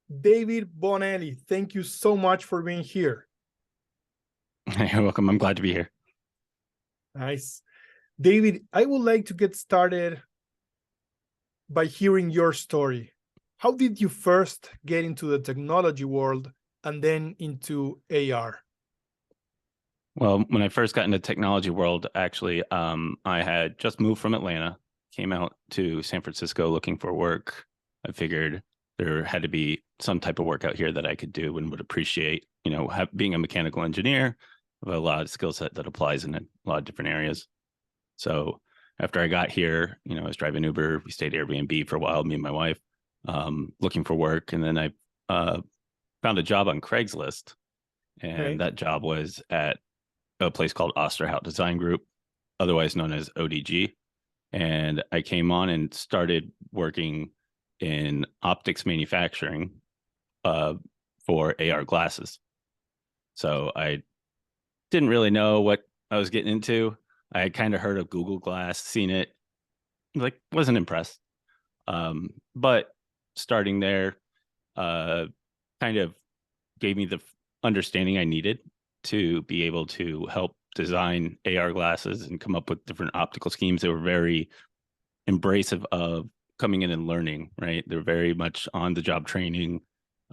David Bonelli. Thank you so much for being here. You're welcome. I'm glad to be here. Nice. David, I would like to get started by hearing your story. How did you first get into the technology world and then into AR? Well, when I first got into technology world, actually, I had just moved from Atlanta, came out to San Francisco looking for work. I figured there had to be some type of work out here that I could do and would appreciate, being a mechanical engineer, I have a lot of skill set that applies in a lot of different areas. So after I got here, I was driving Uber. We stayed Airbnb for a while, me and my wife, looking for work. And then I found a job on Craigslist. And that job was at a place called Osterhout Design Group, otherwise known as ODG. And I came on and started working in optics manufacturing for AR glasses. So I didn't really know what I was getting into. I had kind of heard of Google Glass, seen it, wasn't impressed. But starting there kind of gave me the understanding I needed to be able to help design AR glasses and come up with different optical schemes that were very embracive of coming in and learning, right? They're very much on the job training,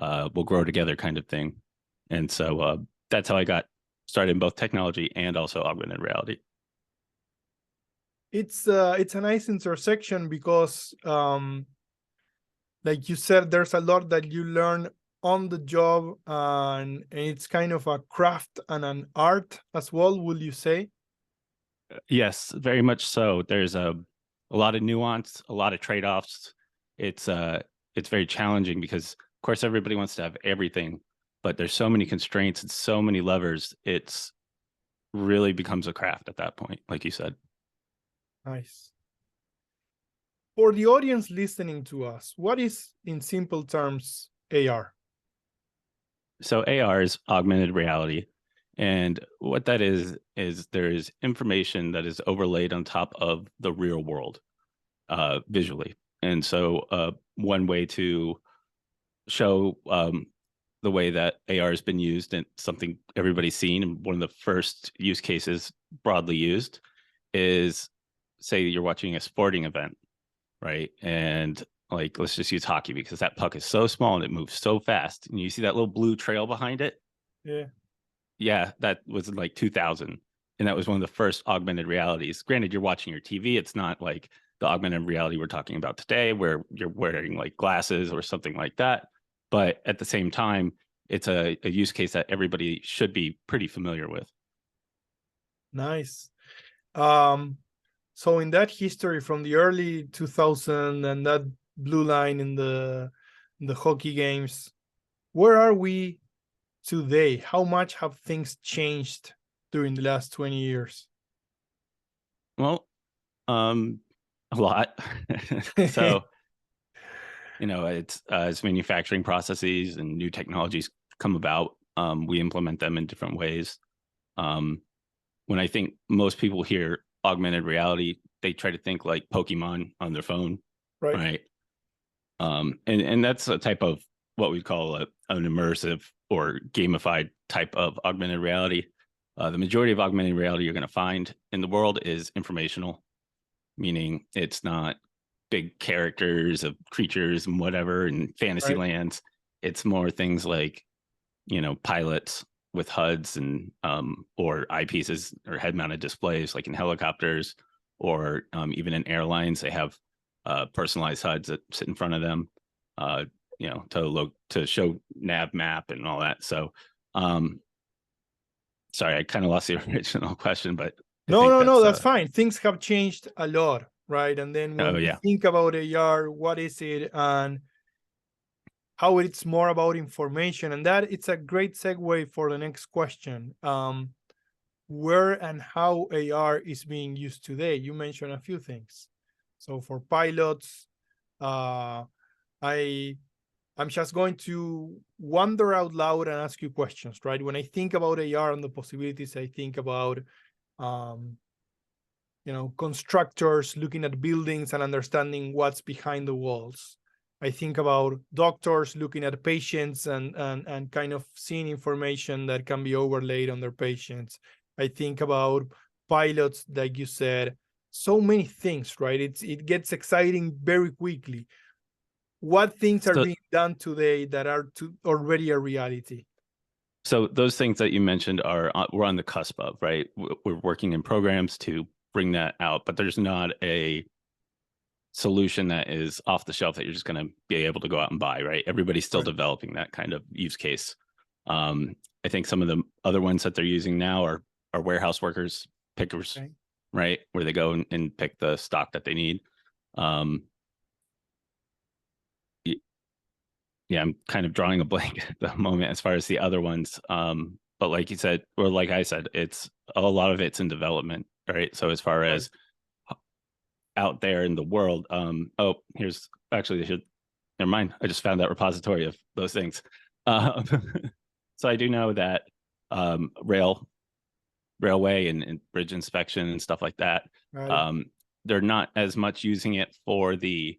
we'll grow together kind of thing. And so that's how I got started in both technology and also augmented reality. It's a nice intersection because, like you said, there's a lot that you learn on the job, and it's kind of a craft and an art as well, would you say? Yes, very much so. There's a lot of nuance, a lot of trade-offs. It's very challenging because, of course, everybody wants to have everything, but there's so many constraints and so many levers. It's really becomes a craft at that point, like you said. Nice. For the audience listening to us, what is, in simple terms, AR? So AR is augmented reality. And what that is there is information that is overlaid on top of the real world visually. And so one way to show the way that AR has been used and something everybody's seen, and one of the first use cases broadly used is, say you're watching a sporting event, right? And let's just use hockey because that puck is so small and it moves so fast. And you see that little blue trail behind it? Yeah. Yeah, that was in 2000. And that was one of the first augmented realities. Granted, you're watching your TV. It's not like the augmented reality we're talking about today, where you're wearing glasses or something like that. But at the same time, it's a use case that everybody should be pretty familiar with. Nice. So in that history from the early 2000 and that blue line in the hockey games, where are we today? How much have things changed during the last 20 years? Well, a lot. So, it's as manufacturing processes and new technologies come about, we implement them in different ways. When I think most people hear augmented reality, they try to think like Pokemon on their phone, right? And that's a type of what we call an immersive or gamified type of augmented reality. The majority of augmented reality you're going to find in the world is informational, meaning it's not big characters of creatures and whatever in fantasy lands. It's more things like, pilots with HUDs and or eyepieces or head-mounted displays, like in helicopters, or even in airlines, they have personalized HUDs that sit in front of them, to show nav map and all that. So, sorry, I kind of lost the original question, but No, that's fine. Things have changed a lot, right? And then when we yeah, think about AR, what is it, and how it's more about information, and that it's a great segue for the next question. Where and how AR is being used today? You mentioned a few things. So for pilots, I'm just going to wander out loud and ask you questions, right? When I think about AR and the possibilities, I think about constructors looking at buildings and understanding what's behind the walls. I think about doctors looking at patients and kind of seeing information that can be overlaid on their patients. I think about pilots, like you said, so many things, right? It gets exciting very quickly. What things are So, being done today that are already a reality? so those things that you mentioned are we're on the cusp of, right? We're working in programs to bring that out, but there's not a solution that is off the shelf that you're just going to be able to go out and buy, right? Everybody's still Right. developing that kind of use case. I think some of the other ones that they're using now are warehouse workers, pickers, Okay. right? Where they go and pick the stock that they need. Um, yeah, I'm kind of drawing a blank at the moment as far as the other ones. But like you said, or like I said, it's a lot of it's in development, right? So as far Right. as out there in the world, oh, here's actually they should never mind. I just found that repository of those things. Um, so I do know that railway and bridge inspection and stuff like that. Got it. Um, they're not as much using it for the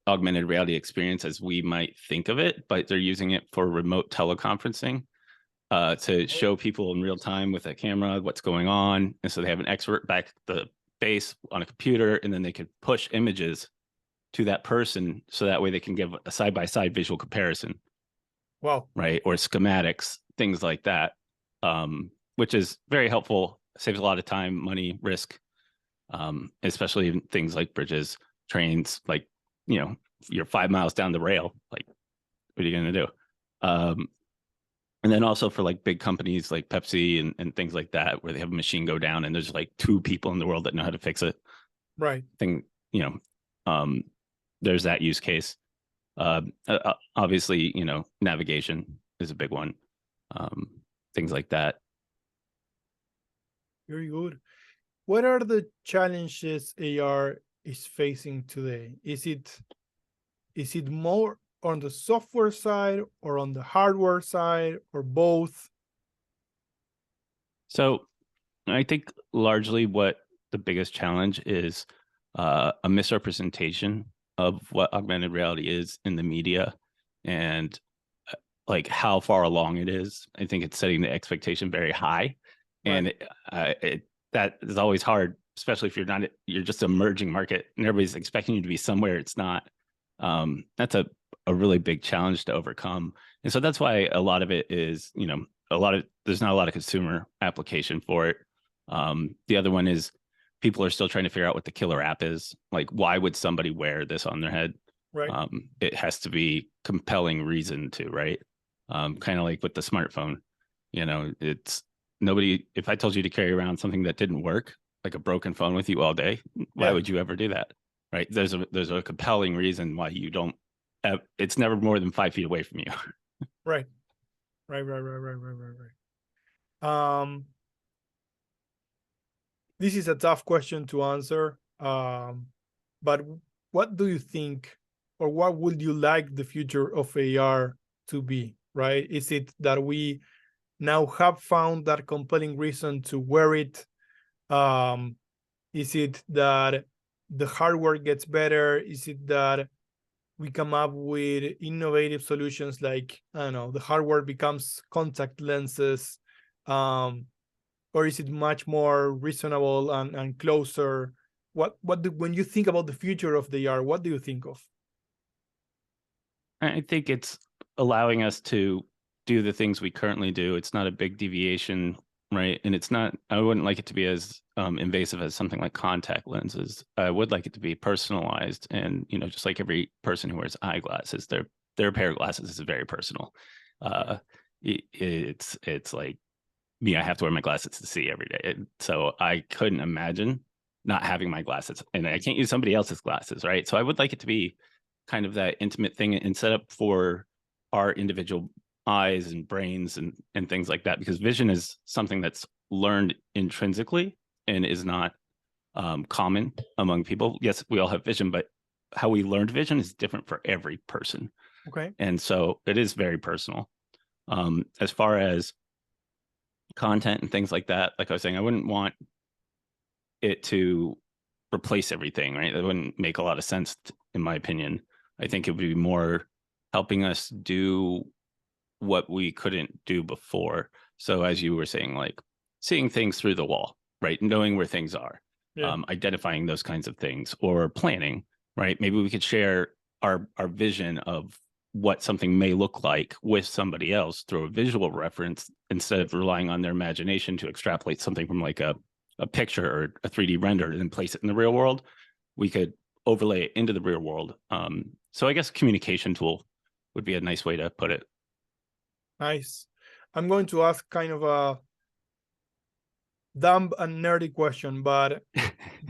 augmented reality experience as we might think of it, but they're using it for remote teleconferencing to show people in real time with a camera what's going on. And so they have an expert back at the base on a computer, and then they could push images to that person so that way they can give a side-by-side visual comparison, Wow. right? Or schematics, things like that, which is very helpful, saves a lot of time, money, risk, especially in things like bridges, trains, like, you know, you're 5 miles down the rail, like, what are you going to do? And then also for like big companies like Pepsi and things like that, where they have a machine go down and there's like 2 people in the world that know how to fix it. Right. Thing, you know, there's that use case. Obviously, you know, navigation is a big one. Things like that. Very good. What are the challenges AR is facing today? Is it more on the software side or on the hardware side or both? So I think largely what the biggest challenge is a misrepresentation of what augmented reality is in the media and like how far along it is. I think it's setting the expectation very high, Right. and that is always hard, especially if you're just an emerging market and everybody's expecting you to be somewhere it's not. That's a really big challenge to overcome, and so that's why a lot of it is, you know, there's not a lot of consumer application for it. The other one is people are still trying to figure out what the killer app is. Like, why would somebody wear this on their head? Right. It has to be compelling reason to, right? Kind of like with the smartphone, you know, it's nobody. If I told you to carry around something that didn't work, like a broken phone with you all day, why Yeah. would you ever do that? Right? There's a compelling reason why you don't. It's never more than 5 feet away from you. Right. Right. This is a tough question to answer. But what do you think, or what would you like the future of AR to be? Right? Is it that we now have found that compelling reason to wear it? Um, is it that the hardware gets better? Is it that we come up with innovative solutions like, I don't know, the hardware becomes contact lenses? Or is it much more reasonable and closer? When you think about the future of the AR, what do you think of? I think it's allowing us to do the things we currently do. It's not a big deviation, right? And it's not, I wouldn't like it to be as invasive as something like contact lenses. I would like it to be personalized. And, you know, just like every person who wears eyeglasses, their pair of glasses is very personal. It's like me, I have to wear my glasses to see every day. So I couldn't imagine not having my glasses, and I can't use somebody else's glasses, right? So I would like it to be kind of that intimate thing and set up for our individual eyes and brains and things like that, because vision is something that's learned intrinsically and is not common among people. Yes, we all have vision, but how we learned vision is different for every person. Okay. And so it is very personal. As far as content and things like that, like I was saying, I wouldn't want it to replace everything, right? That wouldn't make a lot of sense in my opinion. I think it would be more helping us do what we couldn't do before. So as you were saying, like seeing things through the wall, right? Knowing where things are, identifying those kinds of things, or planning, right? Maybe we could share our vision of what something may look like with somebody else through a visual reference instead of relying on their imagination to extrapolate something from like a picture or a 3D render and then place it in the real world. We could overlay it into the real world. So I guess communication tool would be a nice way to put it. Nice. I'm going to ask kind of a dumb and nerdy question, but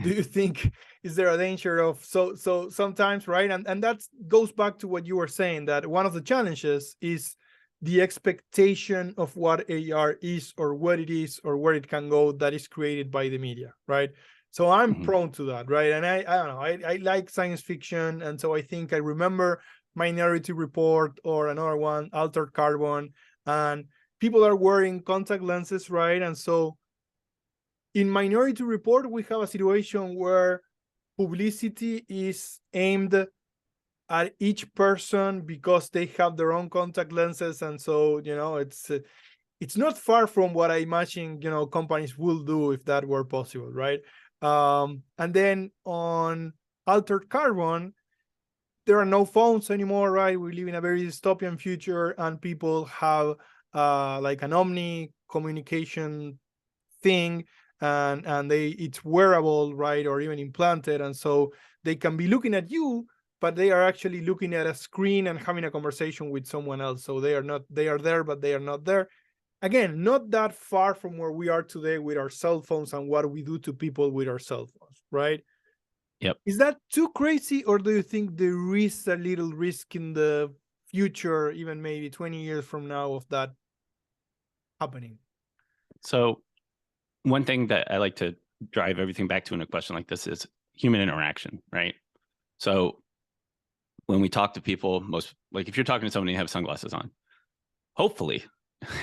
do you think, is there a danger of, so sometimes, right? And that goes back to what you were saying, that one of the challenges is the expectation of what AR is, or what it is, or where it can go, that is created by the media, right? So I'm prone to that, right? And I don't know, I like science fiction. And so I think I remember Minority Report, or another one, Altered Carbon, and people are wearing contact lenses, right? And so in Minority Report, we have a situation where publicity is aimed at each person because they have their own contact lenses. And so, it's not far from what I imagine, companies will do if that were possible, right? And then on Altered Carbon, there are no phones anymore, right? We live in a very dystopian future, and people have like an omni communication thing, and it's wearable, right, or even implanted, and so they can be looking at you, but they are actually looking at a screen and having a conversation with someone else. So they are there, but they are not there. Again, not that far from where we are today with our cell phones and what we do to people with our cell phones, right? Yep. Is that too crazy, or do you think there is a little risk in the future, even maybe 20 years from now, of that happening? So one thing that I like to drive everything back to in a question like this is human interaction, right? So when we talk to people, if you're talking to somebody and have sunglasses on, hopefully,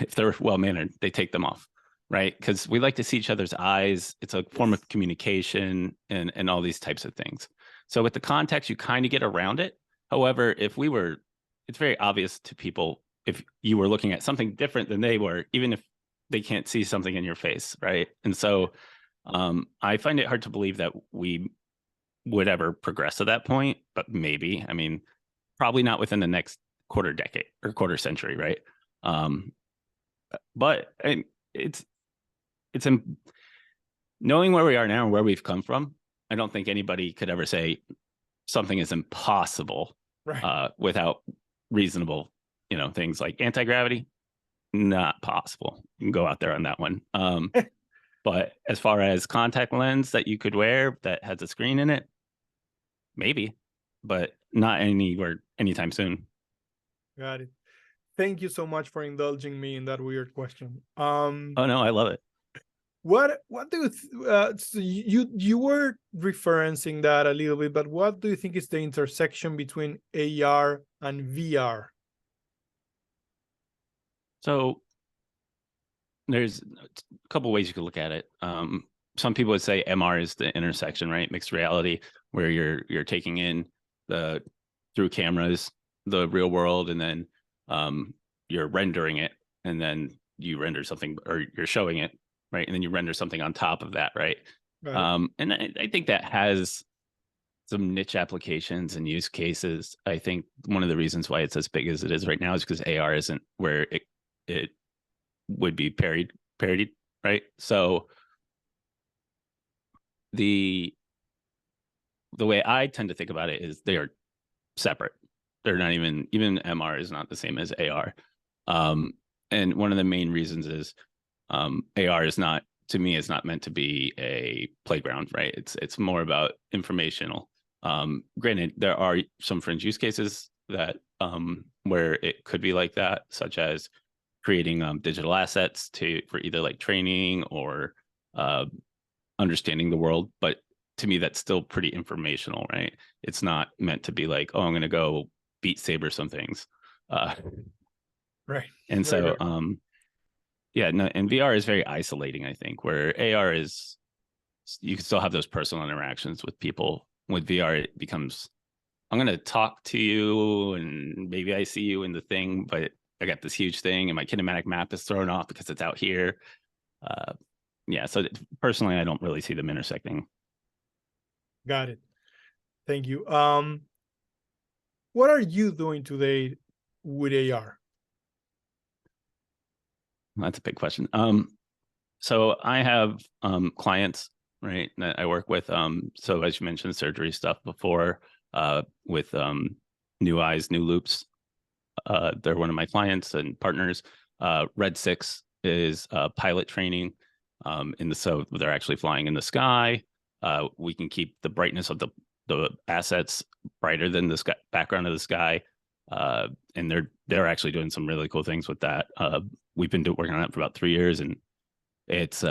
if they're well-mannered, they take them off, right? Because we like to see each other's eyes. It's a form of communication and all these types of things. So with the context, you kind of get around it. However, it's very obvious to people if you were looking at something different than they were, even if they can't see something in your face, right? And so I find it hard to believe that we would ever progress to that point, but maybe. I mean, probably not within the next quarter decade or quarter century, right? But it's knowing where we are now and where we've come from. I don't think anybody could ever say something is impossible, right, without reasonable, things like anti-gravity. Not possible. You can go out there on that one. But as far as contact lens that you could wear that has a screen in it, maybe, but not anywhere anytime soon. Got it. Thank you so much for indulging me in that weird question. Oh no, I love it. What do so you were referencing that a little bit, but what do you think is the intersection between AR and VR? So there's a couple ways you could look at it. Some people would say MR is the intersection, right? Mixed reality, where you're taking in through cameras the real world, and then you're rendering it, and then you render something, or you're showing it, right? And then you render something on top of that, right? And I think that has some niche applications and use cases. I think one of the reasons why it's as big as it is right now is because AR isn't where it would be parodied, right? So the way I tend to think about it is they are separate. They're not even MR is not the same as AR. And one of the main reasons is AR is not, to me, is not meant to be a playground, right? It's more about informational. Granted, there are some fringe use cases that where it could be like that, such as creating digital assets for either like training or understanding the world. But to me, that's still pretty informational, right? It's not meant to be like, oh, I'm going to go Beat Saber some things. Right. And so, yeah, no, and VR is very isolating, I think, where AR is, you can still have those personal interactions with people. With VR, it becomes I'm going to talk to you and maybe I see you in the thing, but I got this huge thing and my kinematic map is thrown off because it's out here. Yeah. So personally, I don't really see them intersecting. Got it. Thank you. What are you doing today with AR? That's a big question. So I have clients, right, that I work with. So as you mentioned, surgery stuff before, with new eyes, new loops. They're one of my clients and partners. Red 6 is pilot training. So they're actually flying in the sky. We can keep the brightness of the assets brighter than the sky, background of the sky. And they're actually doing some really cool things with that. We've been working on it for about 3 years, and it's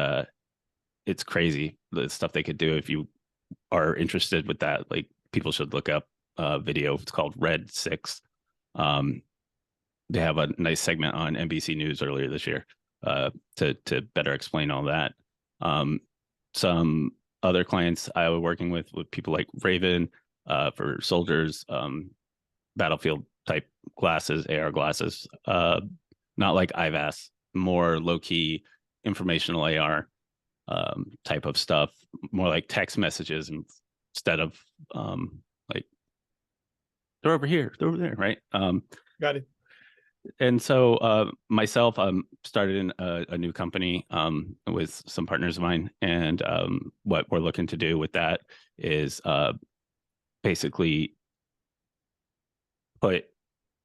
crazy the stuff they could do. If you are interested with that, like, people should look up a video. It's called Red 6. They have a nice segment on NBC News earlier this year to better explain all that. Some other clients I was working with people like Raven for soldiers, battlefield type glasses, AR glasses, not like IVAS, more low key informational AR type of stuff, more like text messages instead of like, they're over here, they're over there, right? Got it. And so myself, started in a new company with some partners of mine, and what we're looking to do with that is basically put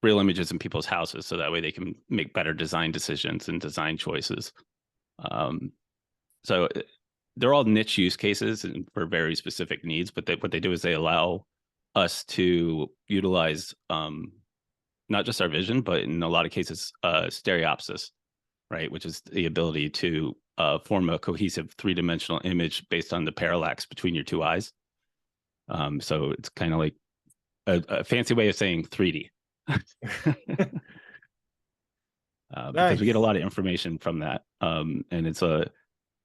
real images in people's houses, so that way they can make better design decisions and design choices. So they're all niche use cases and for very specific needs, but what they do is they allow us to utilize not just our vision, but in a lot of cases, stereopsis, right? Which is the ability to form a cohesive 3-dimensional image based on the parallax between your two eyes. So it's kind of like a fancy way of saying 3D. Because we get a lot of information from that. And it's a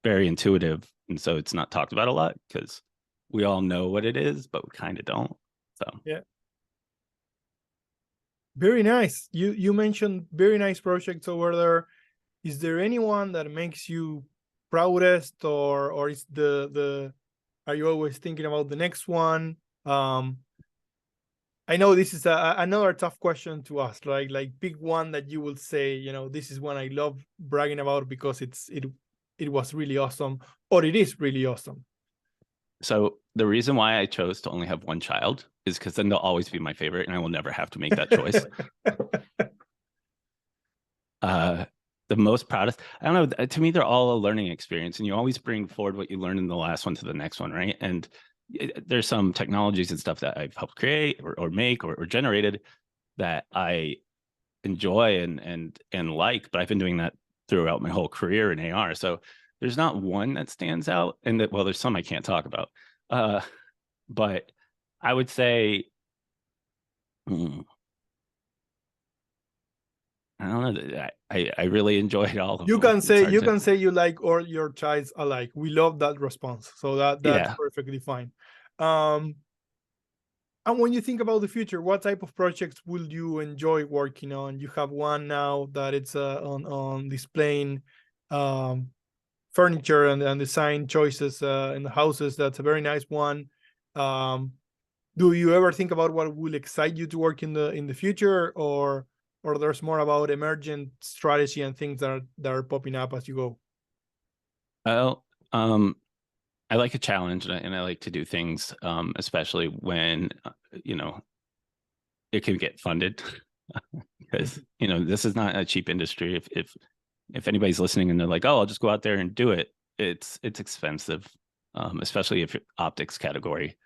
very intuitive. And so it's not talked about a lot because we all know what it is, but we kind of don't. So yeah. Very nice. You mentioned very nice projects over there. Is there anyone that makes you proudest, or is are you always thinking about the next one? I know this is another tough question to ask, right? Like, pick one that you will say, this is one I love bragging about because it was really awesome, or it is really awesome. So the reason why I chose to only have one child is because then they'll always be my favorite, and I will never have to make that choice. The most proudest, I don't know, to me, they're all a learning experience, and you always bring forward what you learned in the last one to the next one, right? And there's some technologies and stuff that I've helped create or make or generated that I enjoy and like, but I've been doing that throughout my whole career in AR. So there's not one that stands out, and that, well, there's some I can't talk about. But I would say, I don't know. I really enjoyed all of You them. can say you like all your childs alike. We love that response. So that's perfectly fine. And when you think about the future, what type of projects will you enjoy working on? You have one now that it's on displaying furniture and design choices in the houses. That's a very nice one. Do you ever think about what will excite you to work in the future, or there's more about emergent strategy and things that are popping up as you go? Well, I like a challenge, and I like to do things, especially when it can get funded, because this is not a cheap industry. If anybody's listening and they're like, oh, I'll just go out there and do it, it's expensive, especially if you're optics category.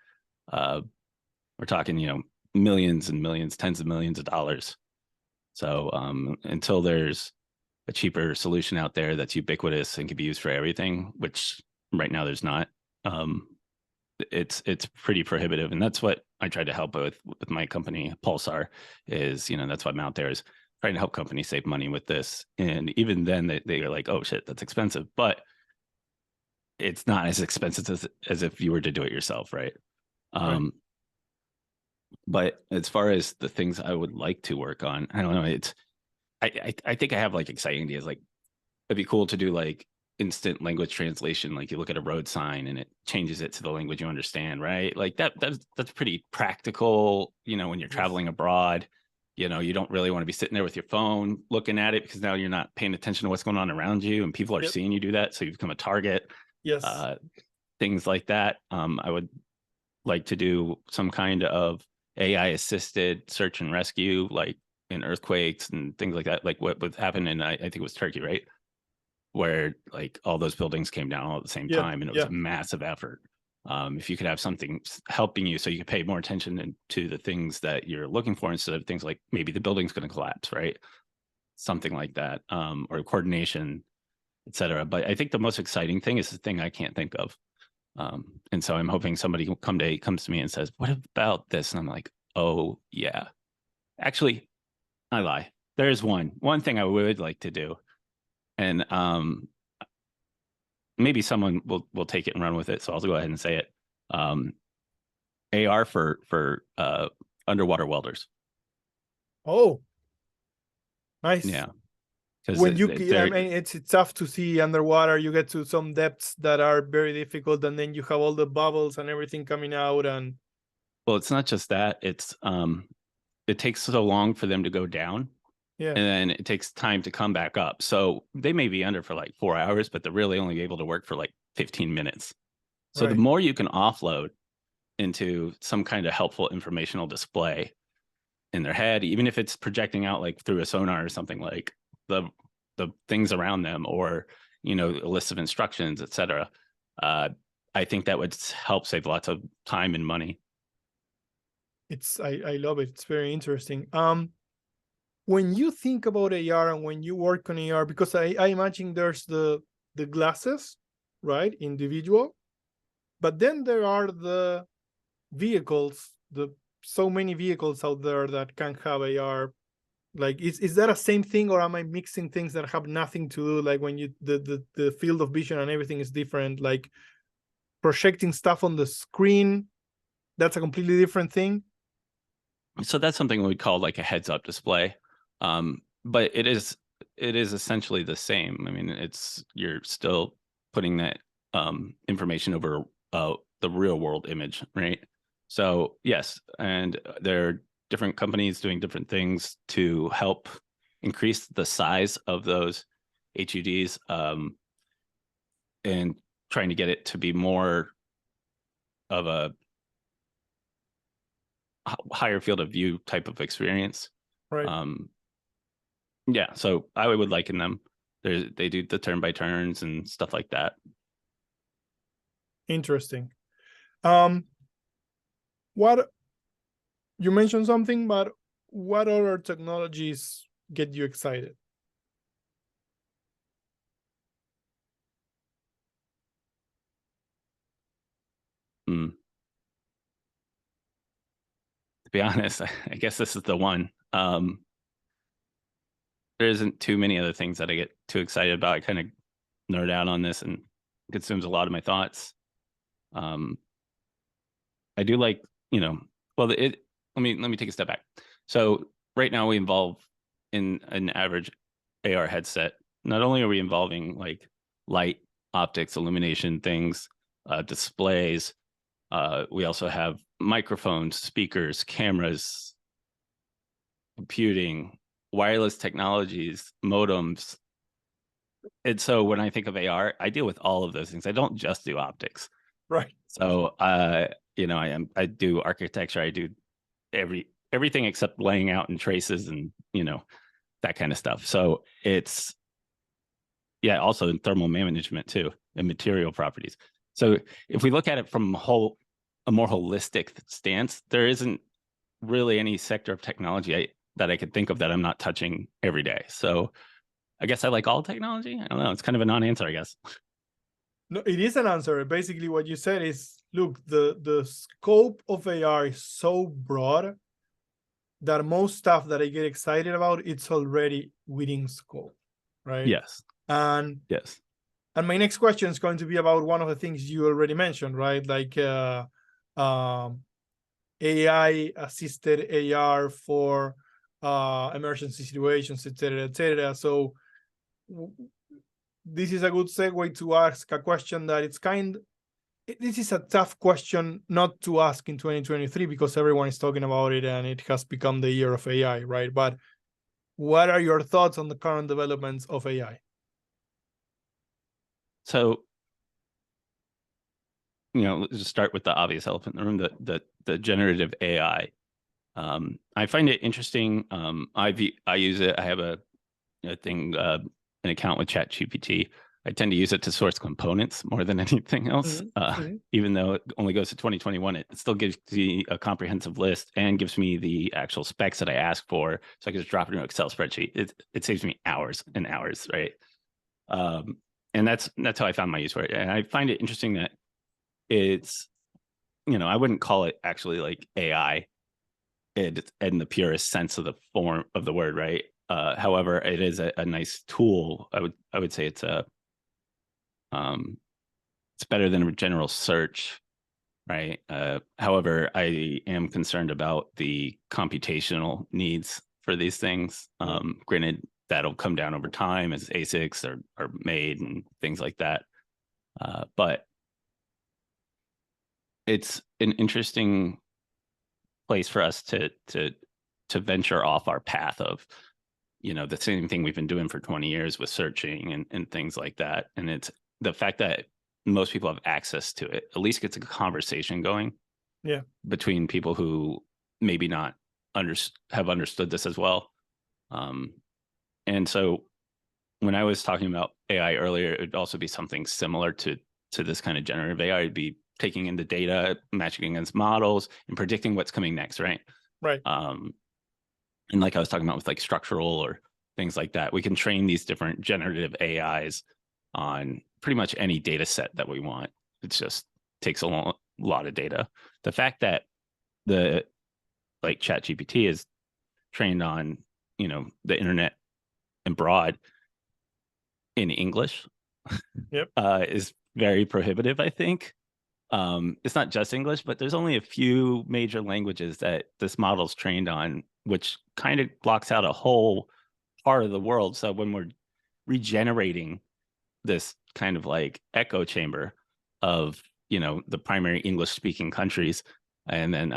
We're talking millions and millions, tens of millions of dollars. So until there's a cheaper solution out there that's ubiquitous and can be used for everything, which right now there's not, it's pretty prohibitive. And that's what I tried to help with my company Pulsar. Is that's why I'm out there, is trying to help companies save money with this. And even then they are like, oh shit, that's expensive, but it's not as expensive as if you were to do it yourself, right? Right. But as far as the things I would like to work on, I don't know. I think I have like exciting ideas. Like it'd be cool to do like instant language translation. Like you look at a road sign and it changes it to the language you understand, right? Like that's pretty practical. When you're Yes. traveling abroad, you don't really want to be sitting there with your phone looking at it because now you're not paying attention to what's going on around you, and people are Yep. seeing you do that, so you become a target. Yes. Uh, Things like that. I would like to do some kind of AI assisted search and rescue, like in earthquakes and things like that, like what happened in I think it was Turkey, right? Where like all those buildings came down all at the same Yeah. time, and it was Yeah. a massive effort. If you could have something helping you, so you could pay more attention to the things that you're looking for instead of things like maybe the building's going to collapse, right? Something like that, or coordination, etc. But I think the most exciting thing is the thing I can't think of. And so I'm hoping somebody comes to me and says, "What about this?" And I'm like, "Oh yeah, actually, I lie. There's one thing I would like to do, and maybe someone will take it and run with it. So I'll go ahead and say it. Um, AR for underwater welders. Oh, nice. Yeah, because When I they're mean, it's tough to see underwater. You get to some depths that are very difficult, and then you have all the bubbles and everything coming out. And well, it's not just that. It takes so long for them to go down, yeah, and then it takes time to come back up. So they may be under for like 4 hours, but they're really only able to work for like 15 minutes. So the right, more you can offload into some kind of helpful informational display in their head, even if it's projecting out like through a sonar or something, like the things around them, or a list of instructions, etc. I think that would help save lots of time and money. I love it. It's very interesting. When you think about AR and when you work on AR, because I imagine there's the glasses, right, individual, but then there are the vehicles, the so many vehicles out there that can have AR. Like, is that a same thing, or am I mixing things that have nothing to do? Like when you the field of vision and everything is different. Like projecting stuff on the screen, that's a completely different thing. So that's something we call like a heads up display. But it is essentially the same. I mean, you're still putting that information over the real world image, right? So yes, and there are different companies doing different things to help increase the size of those HUDs, and trying to get it to be more of a higher field of view type of experience. Right. Um, yeah, so I would liken them. They do the turn by turns and stuff like that. Interesting. What you mentioned something, but what other technologies get you excited? Mm. To be honest, I guess this is the one. There isn't too many other things that I get too excited about. I kind of nerd out on this and consumes a lot of my thoughts. Um, I do like, well, let me take a step back. So right now we involve in an average AR headset. Not only are we involving like light, optics, illumination things, displays, we also have microphones, speakers, cameras, computing, wireless technologies, modems. And so when I think of AR, I deal with all of those things. I don't just do optics. Right. So I do architecture, I do everything except laying out and traces and that kind of stuff. So it's also in thermal management too, and material properties. So if we look at it from a more holistic stance, there isn't really any sector of technology that I could think of that I'm not touching every day. So I guess I like all technology. I don't know. It's kind of a non-answer, I guess. No, it is an answer. Basically, what you said is, look, the scope of AR is so broad that most stuff that I get excited about, it's already within scope, right? Yes. And Yes. and my next question is going to be about one of the things you already mentioned, right? Like um, AI assisted AR for emergency situations, etc., etc. So this is a good segue to ask a question that this is a tough question not to ask in 2023 because everyone is talking about it and it has become the year of AI, right? But what are your thoughts on the current developments of AI? So, let's just start with the obvious elephant in the room, the generative AI. I find it interesting. I use it. I have an account with ChatGPT. I tend to use it to source components more than anything else. Even though it only goes to 2021, it still gives me a comprehensive list and gives me the actual specs that I ask for. So I can just drop it in an Excel spreadsheet. It saves me hours and hours, right? And that's how I found my use for it. And I find it interesting that it's, I wouldn't call it actually like AI in the purest sense of the form of the word, right? However, it is a nice tool. I would say it's better than a general search, right? However, I am concerned about the computational needs for these things. Granted, that'll come down over time as ASICs are made and things like that. But it's an interesting place for us to venture off our path of, the same thing we've been doing for 20 years with searching and things like that. And it's the fact that most people have access to it, at least gets a conversation going between people who maybe not have understood this as well. And so when I was talking about AI earlier, it would also be something similar to this kind of generative AI. It'd be taking in the data, matching against models, and predicting what's coming next, right? Right. And like I was talking about with like structural or things like that, we can train these different generative AIs on pretty much any data set that we want. It just takes a lot of data. The fact that like ChatGPT is trained on, the internet and broad in English is very prohibitive, I think. It's not just English, but there's only a few major languages that this model's trained on, which kind of blocks out a whole part of the world. So when we're regenerating this kind of like echo chamber of, the primary English speaking countries, and then,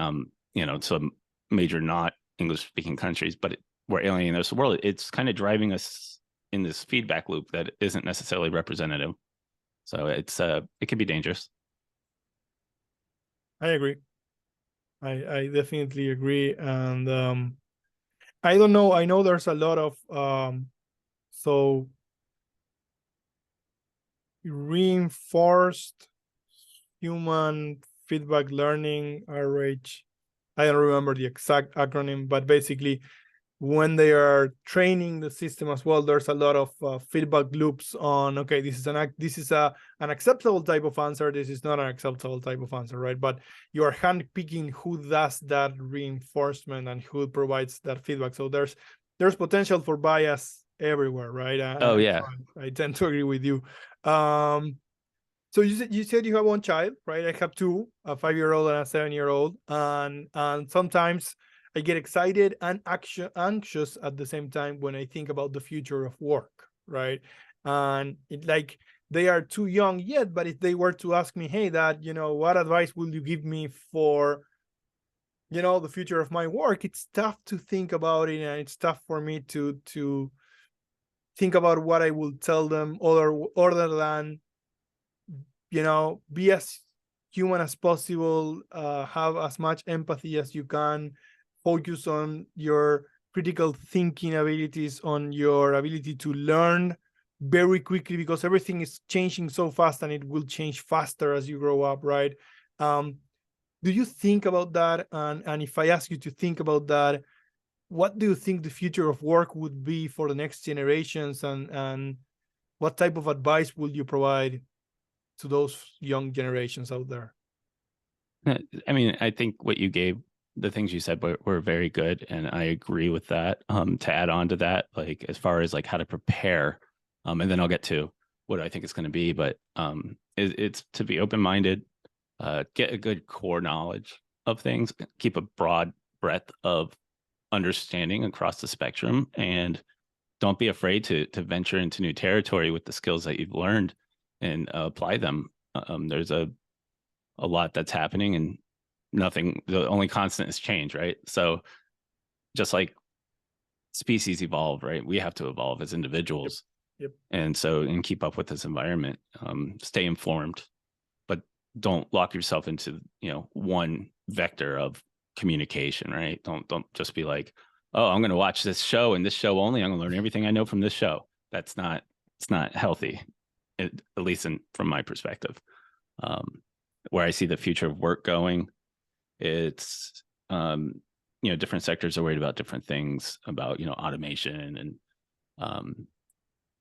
some major not English speaking countries, but we're alienating this world, it's kind of driving us in this feedback loop that isn't necessarily representative. So it can be dangerous. I agree. I definitely agree. And I don't know. I know there's a lot of so reinforced human feedback learning, RH. I don't remember the exact acronym, but basically when they are training the system as well, there's a lot of feedback loops on, okay, this is an acceptable type of answer, this is not an acceptable type of answer, right? But you are handpicking who does that reinforcement and who provides that feedback. So there's potential for bias everywhere, right? I tend to agree with you. So you said you have one child, right? I have two, a 5-year-old and a 7-year-old, and sometimes I get excited and anxious at the same time when I think about the future of work, right? And they are too young yet, but if they were to ask me, hey, Dad, what advice will you give me for, the future of my work? It's tough to think about it, and it's tough for me to think about what I will tell them, other than, be as human as possible, have as much empathy as you can, focus on your critical thinking abilities, on your ability to learn very quickly, because everything is changing so fast and it will change faster as you grow up, right? Do you think about that? And if I ask you to think about that, what do you think the future of work would be for the next generations, and what type of advice will you provide to those young generations out there? I mean, I think what you gave, the things you said were very good, and I agree with that. To add on to that, like as far as like how to prepare, and then I'll get to what I think it's going to be, but it's to be open-minded, get a good core knowledge, of things, keep a broad breadth of understanding across the spectrum, and don't be afraid to venture into new territory with the skills that you've learned and apply them. There's a lot that's happening, and the only constant is change, right? So just like species evolve, right? We have to evolve as individuals. Yep. And keep up with this environment, stay informed, but don't lock yourself into, one vector of communication, right? Don't just be like, oh, I'm going to watch this show and this show only. I'm going to learn everything I know from this show. It's not healthy, at least from my perspective. Where I see the future of work going, it's, different sectors are worried about different things, about, automation, and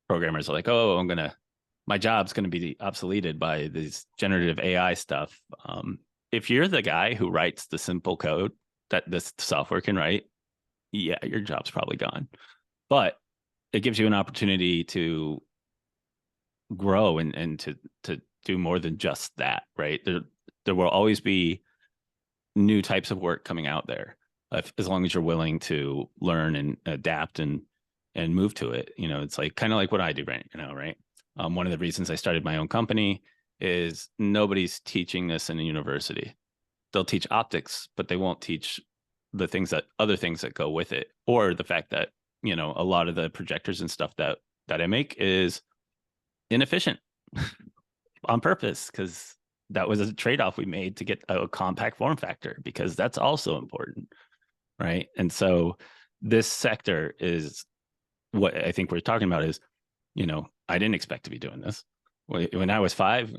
programmers are like, oh, my job's going to be obsoleted by this generative AI stuff. If you're the guy who writes the simple code that this software can write, yeah, your job's probably gone. But it gives you an opportunity to grow and to do more than just that, right? There will always be new types of work coming out there, as long as you're willing to learn and adapt and move to it. It's like kind of like what I do right now, right? One of the reasons I started my own company is nobody's teaching this in a university. They'll teach optics, but they won't teach other things that go with it, or the fact that, a lot of the projectors and stuff that I make is inefficient on purpose, because that was a trade-off we made to get a compact form factor, because that's also important, right? And so this sector is what I think we're talking about is, I didn't expect to be doing this. When I was 5,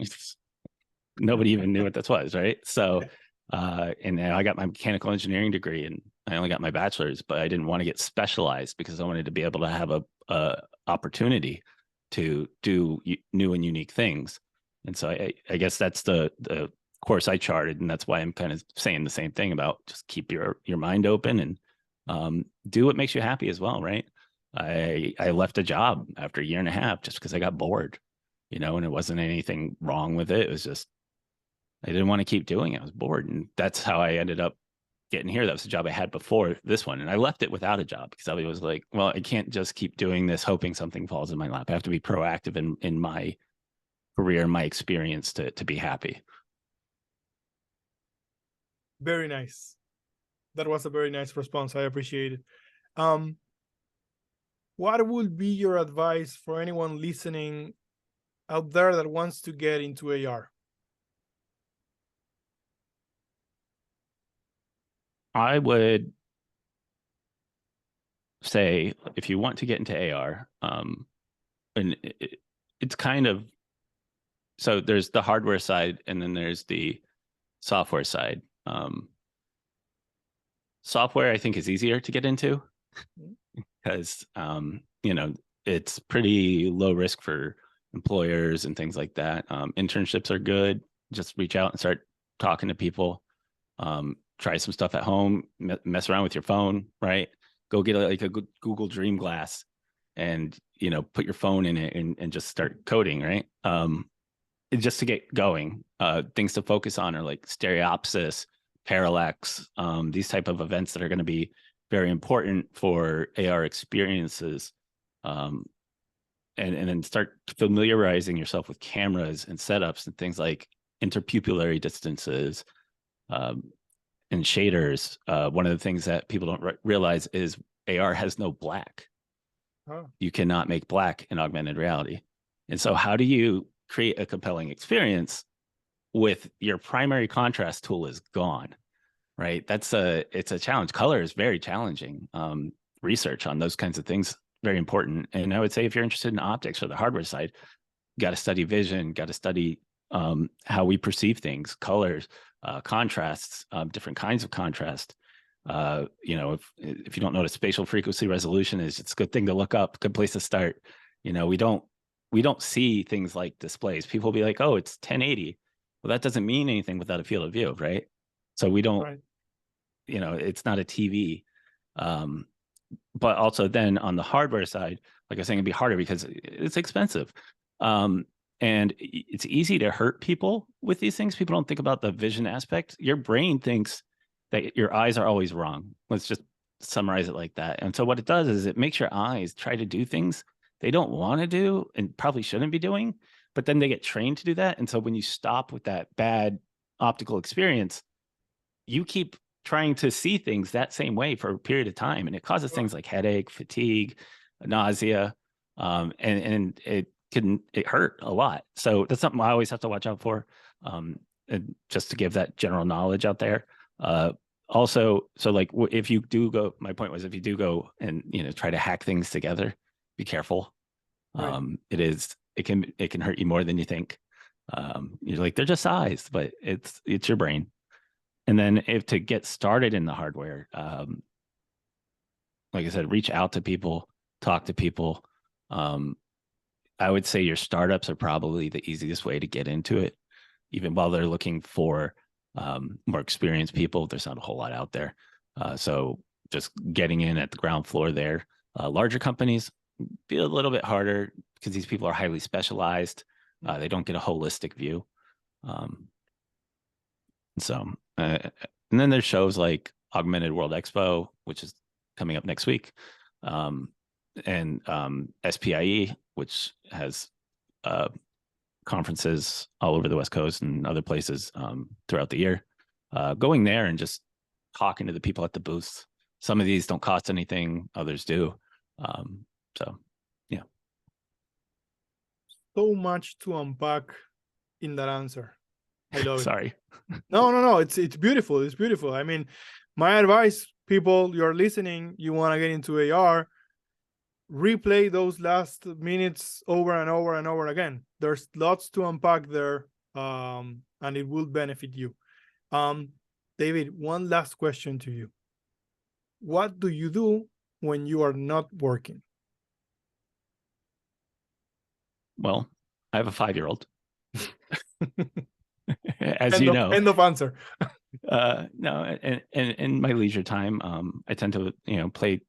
nobody even knew what this was, right? So, and now I got my mechanical engineering degree, and I only got my bachelor's, but I didn't want to get specialized because I wanted to be able to have a opportunity to do new and unique things. And so I guess that's the course I charted, and that's why I'm kind of saying the same thing about just keep your mind open and do what makes you happy as well, right? I left a job after a year and a half just because I got bored, and it wasn't anything wrong with it. It was just I didn't want to keep doing it. I was bored, and that's how I ended up getting here. That was the job I had before this one, and I left it without a job because I was like, well, I can't just keep doing this hoping something falls in my lap. I have to be proactive in my career, my experience to be happy. Very nice. That was a very nice response. I appreciate it. What would be your advice for anyone listening out there that wants to get into AR? I would say if you want to get into AR, and it's kind of, so there's the hardware side and then there's the software side. Software I think is easier to get into because it's pretty low risk for employers and things like that. Internships are good. Just reach out and start talking to people. Try some stuff at home, mess around with your phone, right? Go get a Google Dream Glass and, put your phone in it and just start coding, right? Just to get going. Things to focus on are like stereopsis, parallax, these type of events that are going to be very important for AR experiences. And then start familiarizing yourself with cameras and setups and things like interpupillary distances, and shaders. One of the things that people don't realize is AR has no black. Oh. You cannot make black in augmented reality. And so how do you create a compelling experience with your primary contrast tool is gone, right? It's a challenge. Color is very challenging. Research on those kinds of things, very important. And I would say if you're interested in optics or the hardware side, you got to study vision, got to study how we perceive things, colors, contrasts, different kinds of contrast. If you don't know what a spatial frequency resolution is, it's a good thing to look up, good place to start. We don't see things like displays. People will be like, oh, it's 1080. Well, that doesn't mean anything without a field of view, right? So we don't, right. It's not a TV. But also then on the hardware side, like I was saying, it'd be harder because it's expensive. And it's easy to hurt people with these things. People don't think about the vision aspect. Your brain thinks that your eyes are always wrong. Let's just summarize it like that. And so what it does is it makes your eyes try to do things they don't want to do and probably shouldn't be doing, but then they get trained to do that. And so when you stop with that bad optical experience, you keep trying to see things that same way for a period of time, and it causes things like headache, fatigue, nausea, and it hurt a lot. So that's something I always have to watch out for. And just to give that general knowledge out there. Also, so like if you do go, my point was if you do go and try to hack things together, be careful. Right. It can hurt you more than you think. You're like, they're just sized, but it's your brain. And then if to get started in the hardware, like I said, reach out to people, talk to people. I would say your startups are probably the easiest way to get into it, even while they're looking for more experienced people. There's not a whole lot out there. So just getting in at the ground floor there. Larger companies be a little bit harder because these people are highly specialized. They don't get a holistic view. And then there's shows like Augmented World Expo, which is coming up next week, and SPIE, which has conferences all over the West Coast and other places throughout the year. Going there and just talking to the people at the booths. Some of these don't cost anything, others do. So, yeah. So much to unpack in that answer. I love it. Sorry. No. It's beautiful. It's beautiful. I mean, my advice, people, you're listening, you want to get into AR, replay those last minutes over and over and over again. There's lots to unpack there, and it will benefit you. David, one last question to you. What do you do when you are not working? Well, I have a 5-year-old. As you know. End of answer. No, and in my leisure time, I tend to play.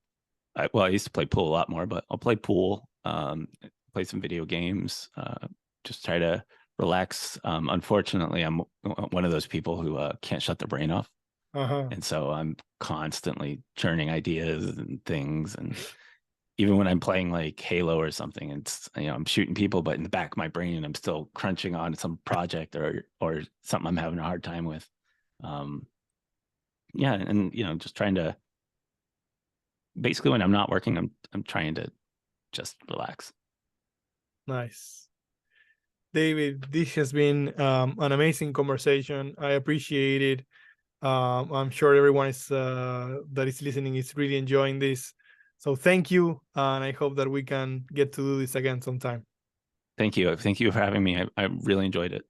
I used to play pool a lot more, but I'll play pool, play some video games, just try to relax. Unfortunately, I'm one of those people who can't shut their brain off. And so I'm constantly churning ideas and things. And even when I'm playing like Halo or something, it's, I'm shooting people, but in the back of my brain, I'm still crunching on some project or something I'm having a hard time with. Yeah. And, just trying to, basically when I'm not working, I'm trying to just relax. Nice. David, this has been an amazing conversation. I appreciate it. I'm sure everyone that is listening is really enjoying this. So thank you, and I hope that we can get to do this again sometime. Thank you. Thank you for having me. I really enjoyed it.